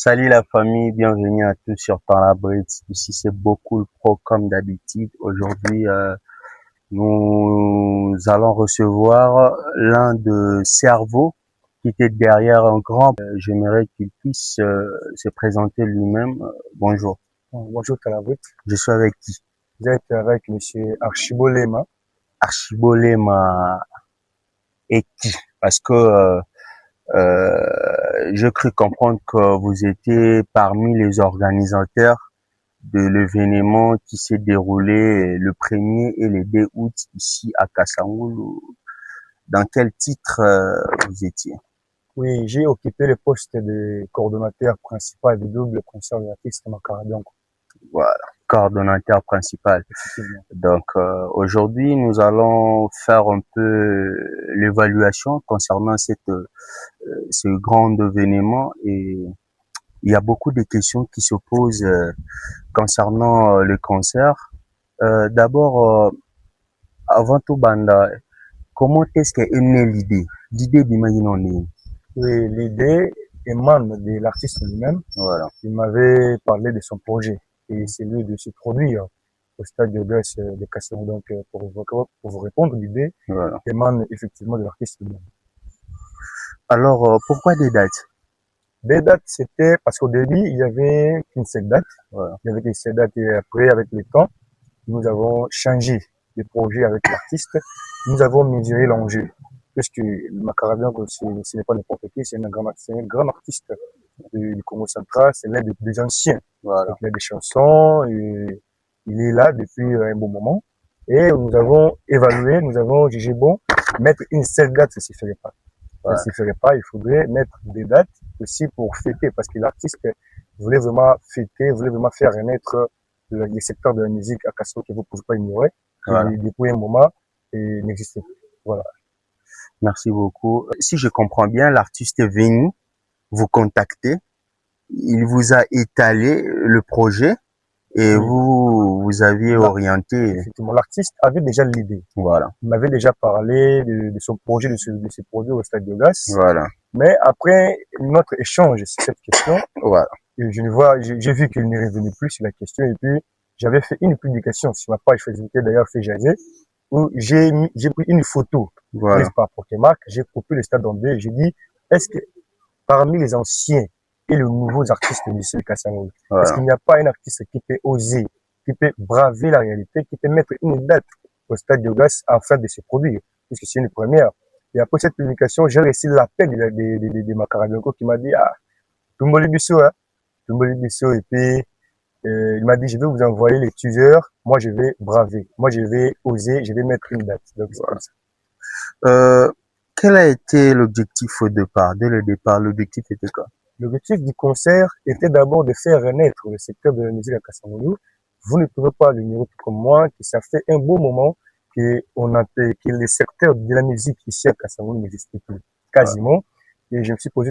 Salut la famille, bienvenue à tous sur Par la Bride. Ici c'est beaucoup le pro comme d'habitude. Aujourd'hui, nous allons recevoir l'un de cerveaux qui était derrière un grand. J'aimerais qu'il puisse se présenter lui-même. Bonjour. Bonjour Calabrit, Je suis avec qui? vous êtes avec Monsieur Archibolema. Archibolema et qui? Parce que je crus comprendre que vous étiez parmi les organisateurs de l'événement qui s'est déroulé le 1er et le 2 août ici à Kassaoul. Dans quel titre vous étiez? Oui, j'ai occupé le poste de coordonnateur principal du double concert de l'artiste Macaradon. Voilà, coordonnateur principal. Effectivement. Donc aujourd'hui, nous allons faire un peu l'évaluation concernant ce grand événement et il y a beaucoup de questions qui se posent concernant le concert. D'abord, avant tout, Banda, comment est-ce qu'est née l'idée? L'idée d'imaginer. Oui, l'idée émane de l'artiste lui-même. Voilà. Il m'avait parlé de son projet et c'est lui de se produire au stade de Grèce de Kassaoul. Donc, pour vous répondre, l'idée Voilà. émane effectivement de l'artiste lui-même. Alors, pourquoi des dates? Des dates, c'était parce qu'au début, il y avait qu'une seule date. Voilà. Il y avait qu'une seule date et après, avec le temps, nous avons changé de projet avec l'artiste. Nous avons mesuré l'enjeu. Puisque le Macaradon, ce n'est pas n'importe qui, c'est un grand artiste du Congo central, c'est l'un des anciens. Voilà. Donc, il y a des chansons, et il est là depuis un bon moment. Et nous avons évalué, nous avons jugé bon, mettre une seule date, ça ne suffirait pas. Ça ne suffirait pas, il faudrait mettre des dates aussi pour fêter, parce que l'artiste voulait vraiment fêter, voulait vraiment faire renaître le secteur de la musique à Kassaoul que vous ne pouvez pas ignorer, qui Voilà. depuis un moment n'existait plus. Voilà. Merci beaucoup. Si je comprends bien, l'artiste est venu vous contacter, il vous a étalé le projet et Oui. vous aviez orienté. Effectivement, l'artiste avait déjà l'idée. Voilà. Il m'avait déjà parlé de son projet, de ses produits au stade de Grâce. Voilà. Mais après notre échange sur cette question, Voilà. et j'ai vu qu'il n'y revenait plus sur la question et puis j'avais fait une publication sur ma page Facebook, d'ailleurs fait jaser, où j'ai pris une photo Voilà. prise par Pokémark, j'ai coupé le stade en deux et j'ai dit, est-ce que parmi les anciens et les nouveaux artistes de lycée de Kassaoul, Voilà. est-ce qu'il n'y a pas un artiste qui peut oser, qui peut braver la réalité, qui peut mettre une date au stade de Grâce afin de se produire, puisque c'est une première. Et après cette publication, j'ai reçu l'appel de Macaradon qui m'a dit, ah, Tumboli Bisso, hein, Tumboli Bisso, et puis il m'a dit, je vais vous envoyer les teasers, moi je vais braver, moi je vais oser, je vais mettre une date. Donc c'est Voilà. comme ça. Quel a été l'objectif au départ? Dès le départ, l'objectif était quoi? L'objectif du concert était d'abord de faire renaître le secteur de la musique à Kassaoul. Vous ne pouvez pas l'ignorer comme moi, que ça fait un beau moment que le secteur de la musique ici à Kassaoul n'existe plus, quasiment. Et je me suis posé